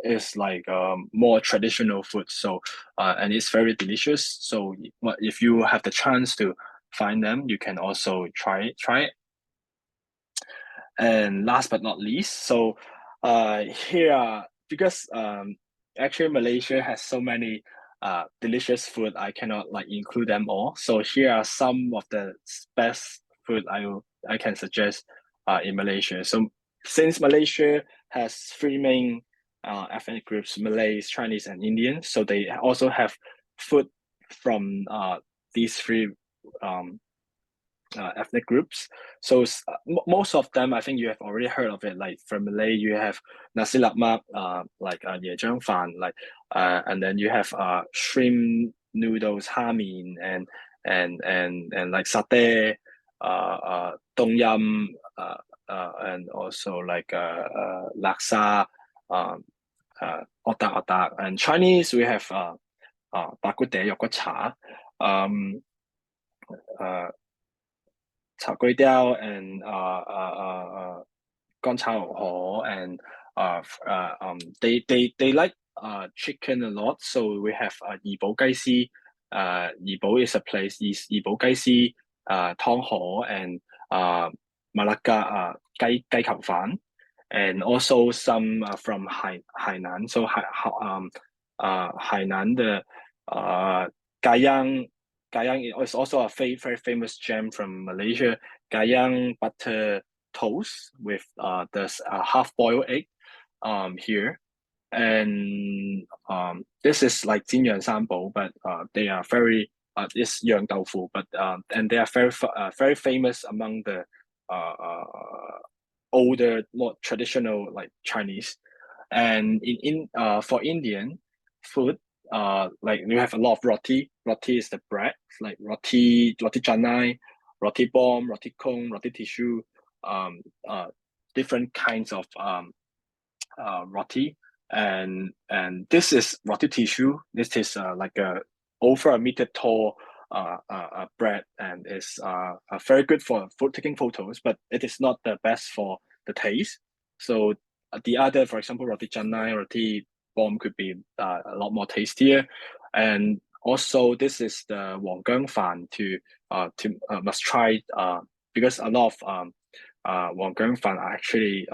it's like more traditional food. So and it's very delicious. So if you have the chance to find them, you can also try it. And last but not least, so here are, because actually Malaysia has so many delicious food, I cannot like include them all. So here are some of the best food I can suggest in Malaysia. So since Malaysia has three main ethnic groups, Malays, Chinese, and Indian, so they also have food from these three ethnic groups. So most of them, I think you have already heard of it. Like from Malay, you have nasi lemak, like ye fan, like and then you have shrimp noodles, hamin, and like satay, tom yum, and also like laksa, otak. And Chinese, we have bak kut teh, yogurt cha, char kway teow, and gan chao ho, and they like chicken a lot. So we have Yibo Gai Si. Yibo is a place. Yibo Gai Si, Tong Ho, and Malacca Gai Kao Fan, and also some from Hainan. So Hainan, the Gayang is also a very famous gem from Malaysia. Gayang butter toast with the half-boiled egg here. And this is like Jin Yuan Sanbo, but they are very it's Yang Doufu, but and they are very famous among the older, more traditional like Chinese. And for Indian food, like we have a lot of roti. Roti is the bread, like roti canai, roti bomb, roti kong, roti tissue, different kinds of roti. And this is roti tissue. This is like a over a meter tall bread, and is very good for taking photos, but it is not the best for the taste. So the other, for example, roti canai, roti bomb could be a lot more tastier. And also this is the Wanggang fan to must try because a lot of Wanggang fan are actually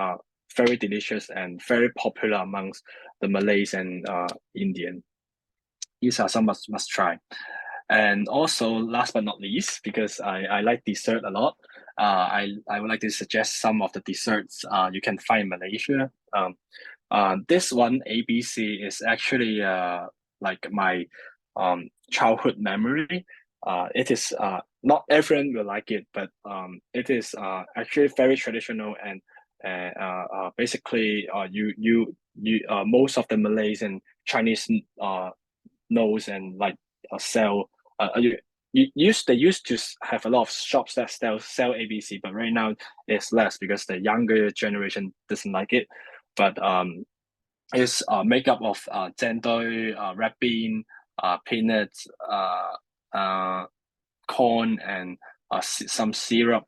very delicious and very popular amongst the Malays and Indian. These are some must try. And also, last but not least, because I like dessert a lot, I would like to suggest some of the desserts you can find in Malaysia. This one, ABC, is actually like my childhood memory. It is not everyone will like it, but it is actually very traditional, and basically you most of the Malays and Chinese knows and like sell. They used to have a lot of shops that sell ABC, but right now it's less because the younger generation doesn't like it. But it's made up of zendoi, red bean, peanuts, corn, and some syrup.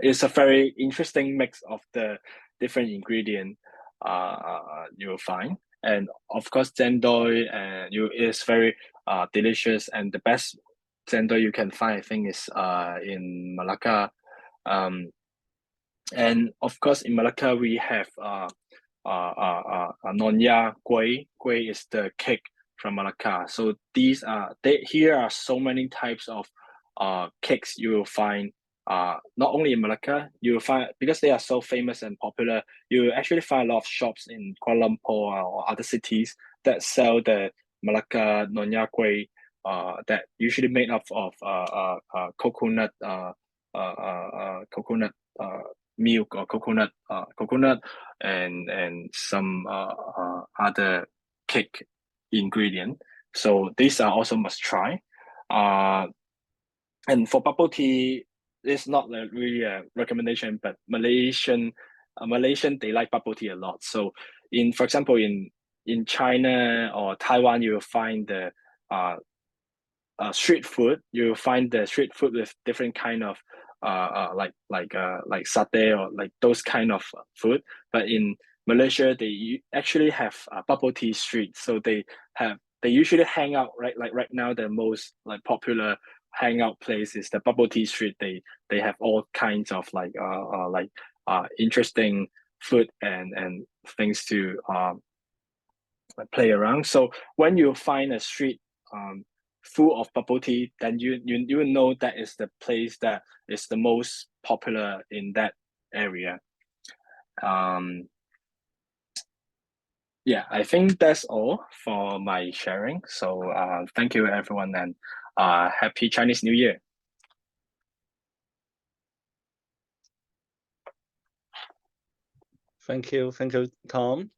It's a very interesting mix of the different ingredient you'll find. And of course, zendoi is very delicious, and the best zendoi you can find, I think, is in Malacca. And of course, in Malacca we have Nonya Kueh. Kueh is the cake from Malacca. So here are so many types of cakes you will find. Not only in Malacca, you will find, because they are so famous and popular, you will actually find a lot of shops in Kuala Lumpur or other cities that sell the Malacca Nonya Kueh that usually made up of coconut milk or coconut and some other cake ingredient. So these are also must try. And for bubble tea, it's not really a recommendation, but Malaysian they like bubble tea a lot. So for example in China or Taiwan, you will find the street food. You will find the street food with different kind of like satay or like those kind of food. But in Malaysia, they actually have bubble tea street. So they usually hang out right now. The most like popular hangout place is the bubble tea street. They have all kinds of interesting food and things to play around. So when you find a street full of bubble tea, then you know that is the place that is the most popular in that area. Yeah, I think that's all for my sharing. So thank you everyone, and happy Chinese New Year. Thank you, Tom.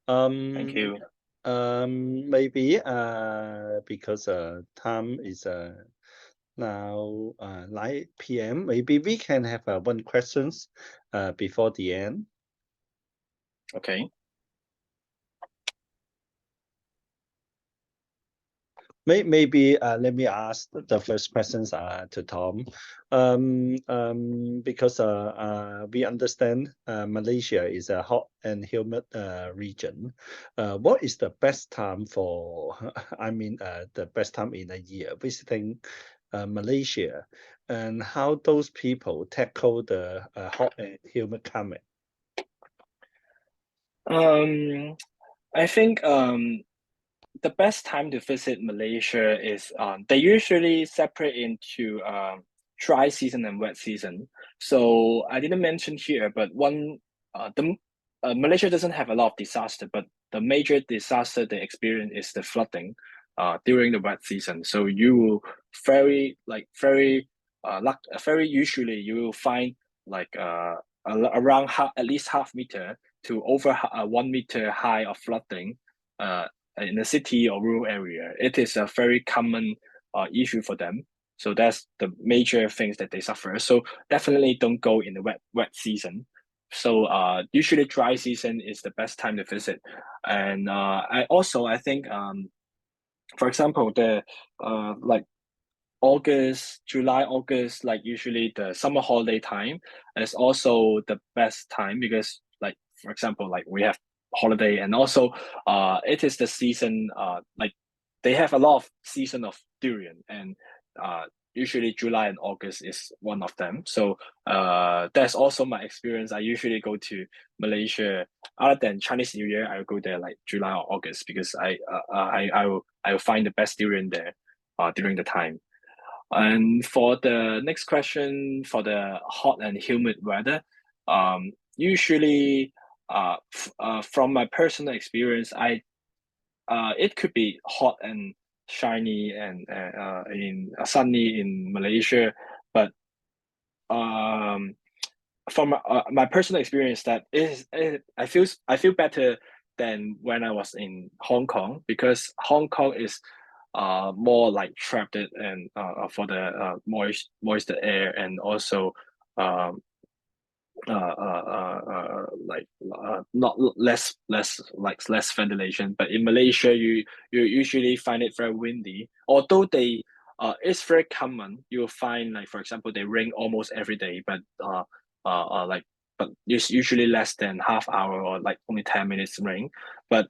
Thank you. Maybe because time is now 9 p.m. Maybe we can have one questions before the end. Okay. Maybe let me ask the first questions to Tom, because we understand Malaysia is a hot and humid region. What is the best time for, I mean, the best time in a year visiting Malaysia, and how those people tackle the hot and humid climate? I think the best time to visit Malaysia is they usually separate into dry season and wet season. So I didn't mention here, but Malaysia doesn't have a lot of disaster, but the major disaster they experience is the flooding during the wet season. So you will very usually you will find like around at least half meter to over 1 meter high of flooding in a city or rural area. It is a very common issue for them. So that's the major things that they suffer. So definitely don't go in the wet season. So usually dry season is the best time to visit. And I think for example the like July, August, like usually the summer holiday time is also the best time because like for example like we have holiday, and also it is the season like they have a lot of season of durian, and usually July and August is one of them. So that's also my experience. I usually go to Malaysia other than Chinese New Year. I will go there like July or August because I will find the best durian there during the time. And for the next question, for the hot and humid weather, usually from my personal experience, it could be hot and shiny and in sunny in Malaysia, but from my personal experience, I feel better than when I was in Hong Kong, because Hong Kong is more like trapped and for the moist air, and also not less ventilation. But in Malaysia, you usually find it very windy. Although it's very common. You'll find, like, for example, they rain almost every day, but it's usually less than half hour or like only 10 minutes rain. But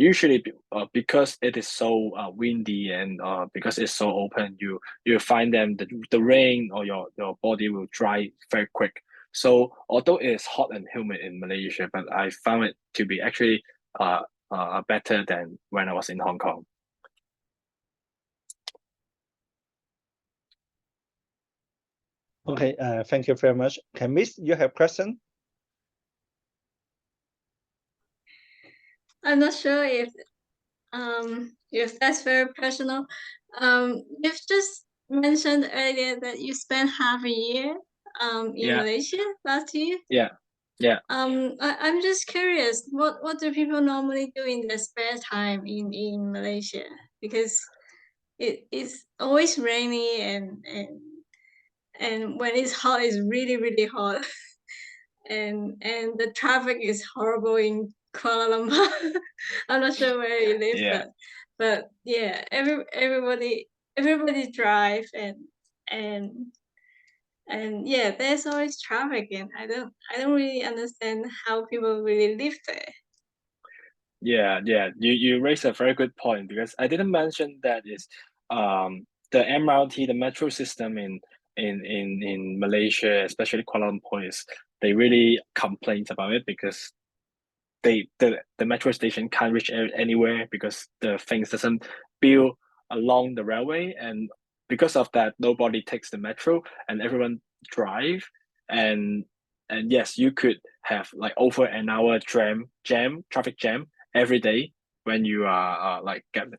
usually because it is so windy and because it's so open, you find the rain or your body will dry very quick. So although it is hot and humid in Malaysia, but I found it to be actually better than when I was in Hong Kong. Okay, thank you very much. Miss, you have question? I'm not sure if that's very personal. You've just mentioned earlier that you spent half a year in Malaysia last year. Yeah. I'm just curious, what do people normally do in their spare time in Malaysia? Because it's always rainy and when it's hot, it's really, really hot. and the traffic is horrible in Kuala Lumpur. I'm not sure where you live, but yeah, everybody drive and yeah, there's always traffic, and I don't really understand how people really live there. Yeah. You raised a very good point, because I didn't mention that is the MRT, the metro system in Malaysia, especially Kuala Lumpur, they really complain about it, because the metro station can't reach anywhere because the things doesn't build along the railway, and because of that, nobody takes the metro and everyone drive, and yes, you could have like over an hour traffic jam every day when you are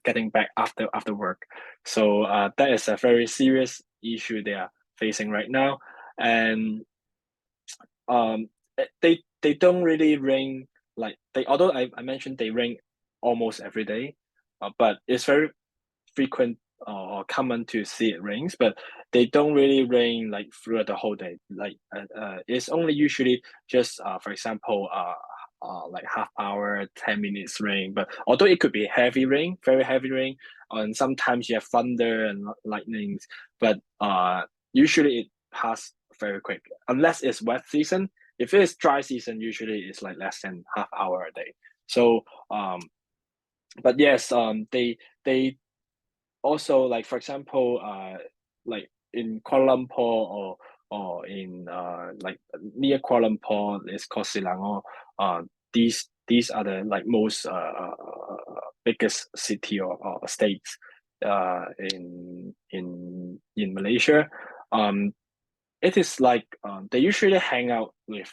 getting back after work. So that is a very serious issue they are facing right now. And they don't really rain, like although I mentioned they rain almost every day, but it's very frequent or common to see it rains, but they don't really rain like throughout the whole day. Like it's only usually just for example like half hour, 10 minutes rain. But although it could be heavy rain, very heavy rain, and sometimes you have thunder and lightnings, but usually it passes very quick unless it's wet season. If it's dry season, usually it's like less than half hour a day. So but yes, they also, like, for example, like in Kuala Lumpur or in like near Kuala Lumpur, it's called Selangor. These are the like most biggest city or states in Malaysia. It is like they usually hang out with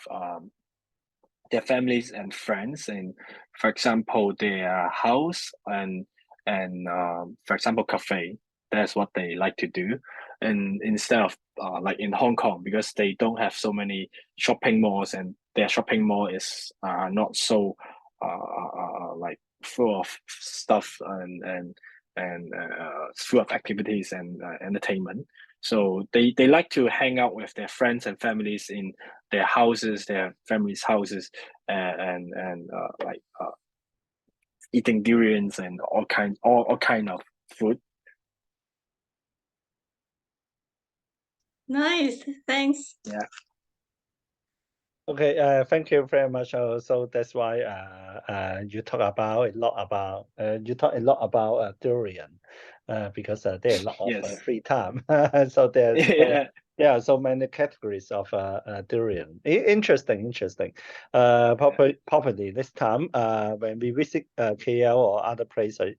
their families and friends, and for example their house and for example cafe. That's what they like to do. And instead of like in Hong Kong, because they don't have so many shopping malls, and their shopping mall is not so like full of stuff and full of activities and entertainment. So they like to hang out with their friends and families in their houses, their families' houses, and eating durians and all kind of food. Nice, thanks. Yeah. Okay, thank you very much. So that's why you talk a lot about durian. because there are a lot of Yes. free time. So there's Yeah. there are so many categories of durian. Interesting. Probably this time when we visit KL or other places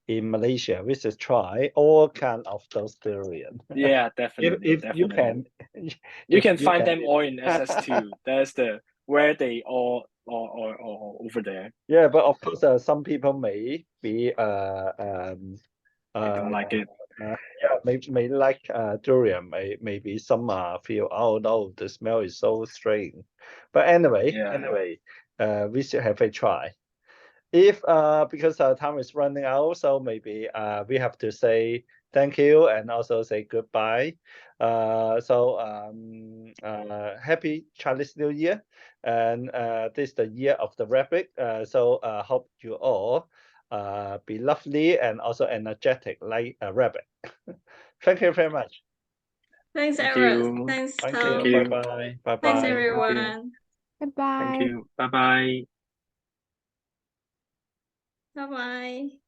in Malaysia, we should try all kind of those durian. Yeah, definitely. If you Definitely. can, You if can you find can. them all in SS2. That's the where they all over there. Yeah, but of course, some people may be I don't like it. yeah, may like durian. Maybe some feel, oh no, the smell is so strange. But anyway, Yeah. we should have a try. If because our time is running out, so maybe we have to say thank you and also say goodbye. Happy Chinese New Year, and this is the year of the rabbit. So hope you all be lovely and also energetic like a rabbit. Thank you very much. Thanks, Thank Edward. you. Thanks, Thank Tom. you. you. Bye bye. Bye Thanks, bye. everyone. Goodbye. Thank you. Bye bye. Bye bye.